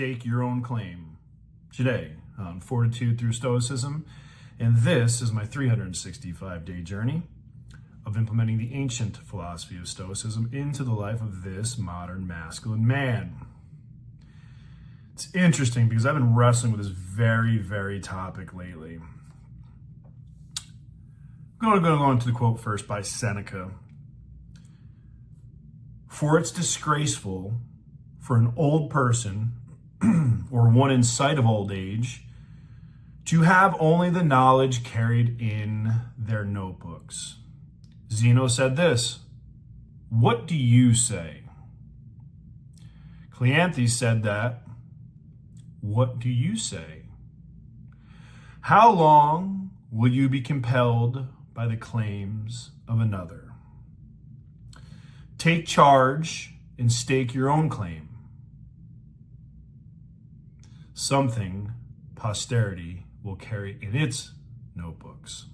stake your own claim today on Fortitude through Stoicism. And this is my 365-day journey of implementing the ancient philosophy of Stoicism into the life of this modern masculine man. It's interesting because I've been wrestling with this very topic lately. I'm going to go into the quote first by Seneca. For it's disgraceful for an old person or one in sight of old age to have only the knowledge carried in their notebooks. Zeno said this, "What do you say?" Cleanthes said that, "What do you say?" How long will you be compelled by the claims of another? Take charge and stake your own claim. Something posterity will carry in its notebooks.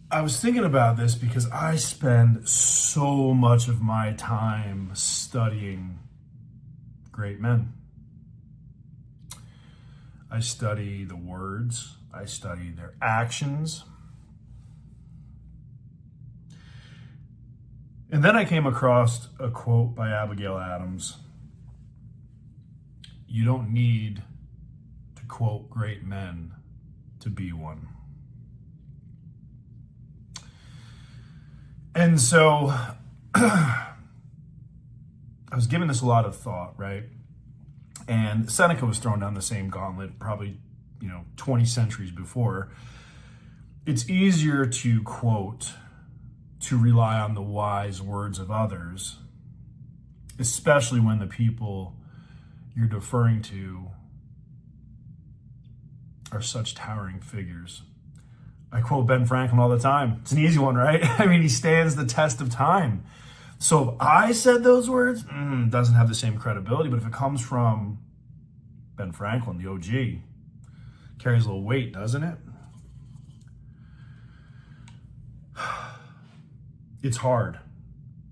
I was thinking about this because I spend so much of my time studying great men. I study the words, I study their actions. And then I came across a quote by Abigail Adams. You don't need to quote great men to be one. And so I was giving this a lot of thought, right? And Seneca was thrown down the same gauntlet probably, 20 centuries before. It's easier to quote, to rely on the wise words of others, especially when the people you're deferring to are such towering figures. I quote Ben Franklin all the time. It's an easy one, right? I mean, he stands the test of time. So if I said those words, doesn't have the same credibility, but if it comes from Ben Franklin, the OG, carries a little weight, doesn't it? It's hard.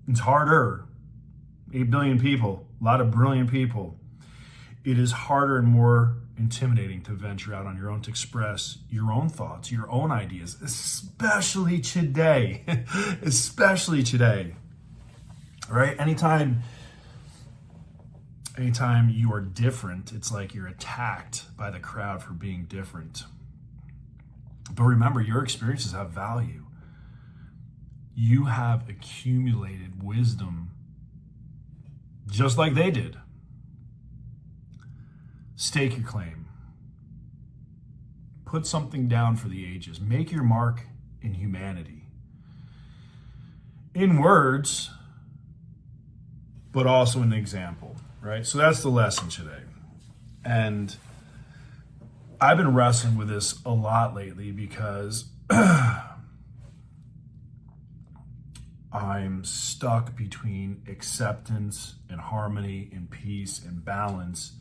It's harder. 8 billion people, a lot of brilliant people. It is harder and more intimidating to venture out on your own, to express your own thoughts, your own ideas, especially today. Especially today. Right? Anytime you are different, it's like you're attacked by the crowd for being different. But remember, your experiences have value. You have accumulated wisdom just like they did. Stake your claim. Put something down for the ages. Make your mark in humanity. In words, but also an example, right? So that's the lesson today. And I've been wrestling with this a lot lately because I'm stuck between acceptance and harmony and peace and balance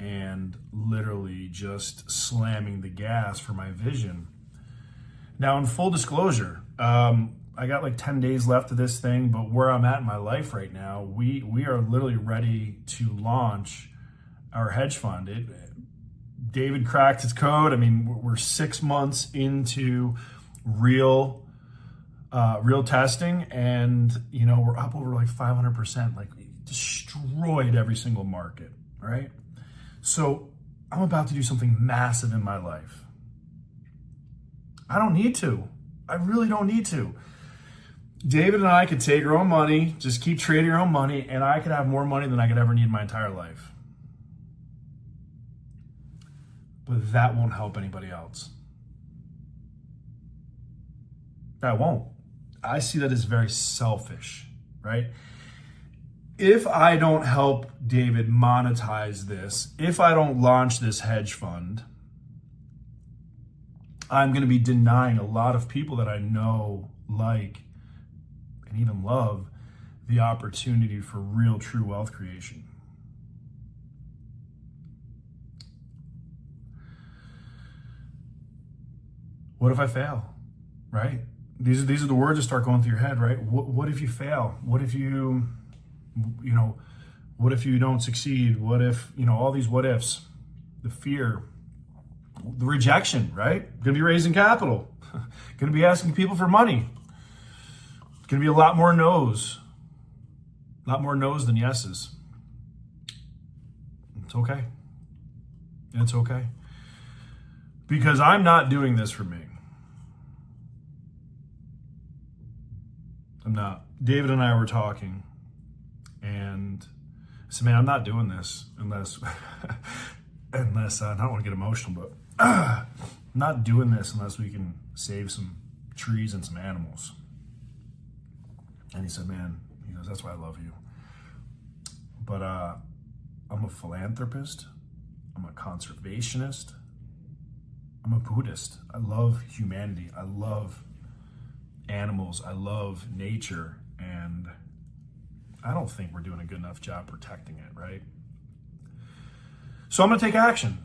and literally just slamming the gas for my vision. Now, in full disclosure, I got like 10 days left of this thing, but where I'm at in my life right now, we are literally ready to launch our hedge fund. David cracked its code. I mean, we're 6 months into real testing, and we're up over like 500%, like destroyed every single market, right? So I'm about to do something massive in my life. I don't need to. I really don't need to. David and I could take our own money, just keep trading our own money, and I could have more money than I could ever need in my entire life. But that won't help anybody else. That won't. I see that as very selfish, right? If I don't help David monetize this, if I don't launch this hedge fund, I'm going to be denying a lot of people that I know, like, and even love the opportunity for real, true wealth creation. What if I fail, right? These are the words that start going through your head, right? What if you fail? What if you What if you don't succeed? What if, all these what ifs, the fear, the rejection, right? Going to be raising capital, going to be asking people for money. It's going to be a lot more no's than yeses. It's okay. It's okay. Because I'm not doing this for me. I'm not. David and I were talking, and I said, man, I'm not doing this unless I don't want to get emotional, but I'm not doing this unless we can save some trees and some animals. And he said, man, he goes, that's why I love you. But I'm a philanthropist. I'm a conservationist. I'm a Buddhist. I love humanity. I love animals. I love nature. And I don't think we're doing a good enough job protecting it, right? So I'm going to take action.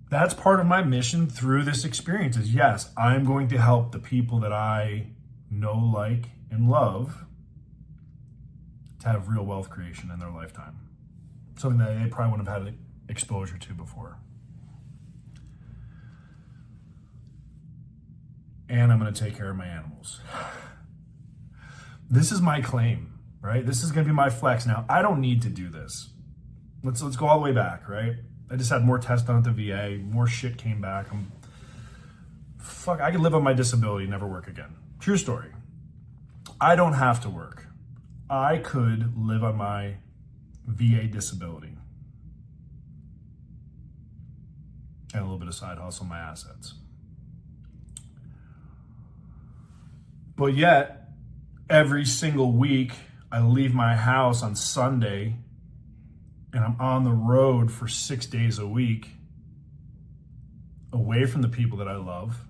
That's part of my mission through this experience is, yes, I'm going to help the people that I know, like, and love to have real wealth creation in their lifetime. Something that they probably wouldn't have had exposure to before. And I'm going to take care of my animals. This is my claim, right? This is going to be my flex. Now, I don't need to do this. Let's go all the way back, right? I just had more tests done at the VA. More shit came back. I could live on my disability, never work again. True story. I don't have to work. I could live on my VA disability and a little bit of side hustle, my assets. But yet, every single week, I leave my house on Sunday and I'm on the road for 6 days a week, away from the people that I love,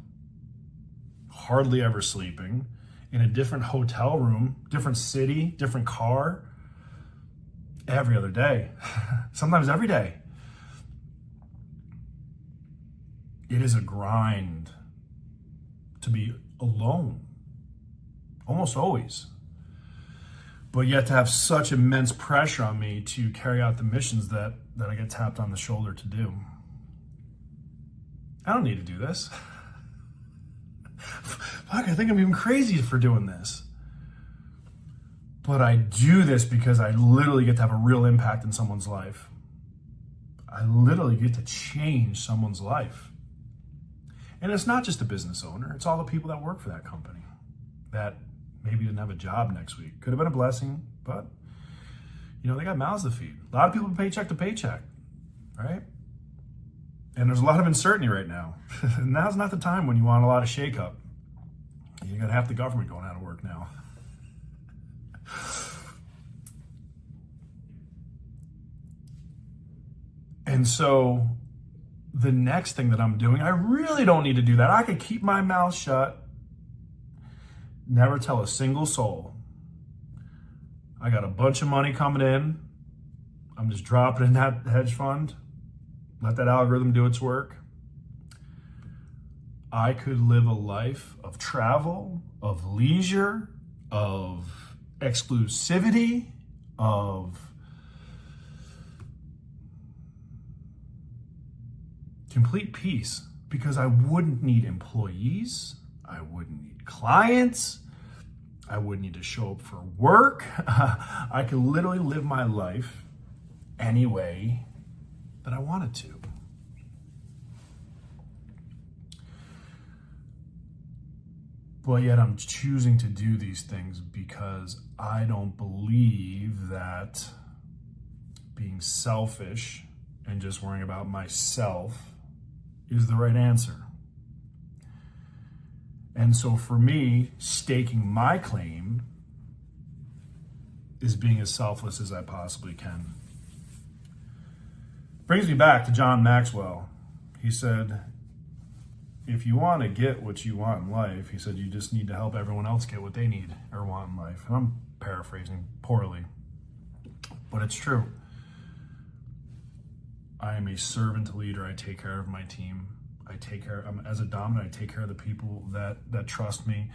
hardly ever sleeping, in a different hotel room, different city, different car, every other day, sometimes every day. It is a grind to be alone, almost always. But yet to have such immense pressure on me to carry out the missions that I get tapped on the shoulder to do. I don't need to do this. Fuck, I think I'm even crazy for doing this. But I do this because I literally get to have a real impact in someone's life. I literally get to change someone's life. And it's not just a business owner, it's all the people that work for that company that maybe didn't have a job next week. Could have been a blessing, but they got mouths to feed. A lot of people paycheck to paycheck, right? And there's a lot of uncertainty right now. Now's not the time when you want a lot of shakeup. You got half the government going out of work now. And so the next thing that I'm doing, I really don't need to do that. I could keep my mouth shut, never tell a single soul. I got a bunch of money coming in. I'm just dropping in that hedge fund. Let that algorithm do its work. I could live a life of travel, of leisure, of exclusivity, of complete peace, because I wouldn't need employees. I wouldn't need clients. I wouldn't need to show up for work. I could literally live my life any way that I wanted to. But yet I'm choosing to do these things because I don't believe that being selfish and just worrying about myself is the right answer. And so for me, staking my claim is being as selfless as I possibly can. Brings me back to John Maxwell. He said, if you want to get what you want in life, he said, you just need to help everyone else get what they need or want in life. And I'm paraphrasing poorly, but it's true. I am a servant leader. I take care of my team. As a dominant, I take care of the people that trust me.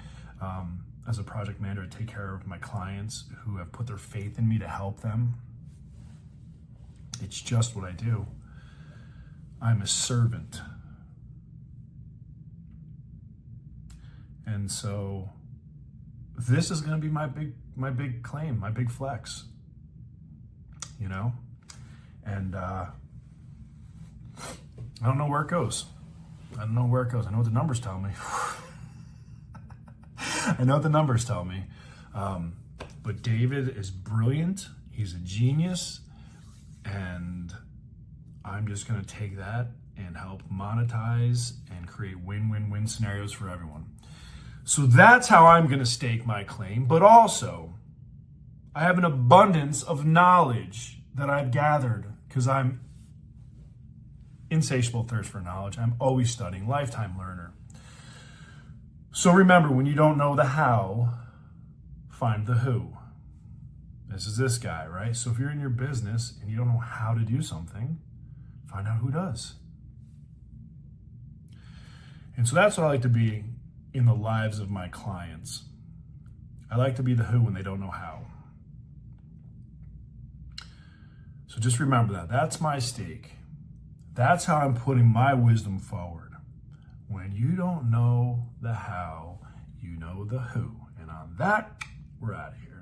As a project manager, I take care of my clients who have put their faith in me to help them. It's just what I do. I'm a servant. And so this is going to be my big claim, my big flex, you know? And I don't know where it goes. I don't know where it goes. I know what the numbers tell me. I know what the numbers tell me. But David is brilliant. He's a genius. And I'm just going to take that and help monetize and create win-win-win scenarios for everyone. So that's how I'm going to stake my claim. But also, I have an abundance of knowledge that I've gathered because I'm insatiable thirst for knowledge. I'm always studying, lifetime learner. So remember, when you don't know the how, find the who. This is this guy, right? So if you're in your business and you don't know how to do something, find out who does. And so that's what I like to be in the lives of my clients. I like to be the who when they don't know how. So just remember that. That's my stake. That's how I'm putting my wisdom forward. When you don't know the how, you know the who. And on that, we're out of here.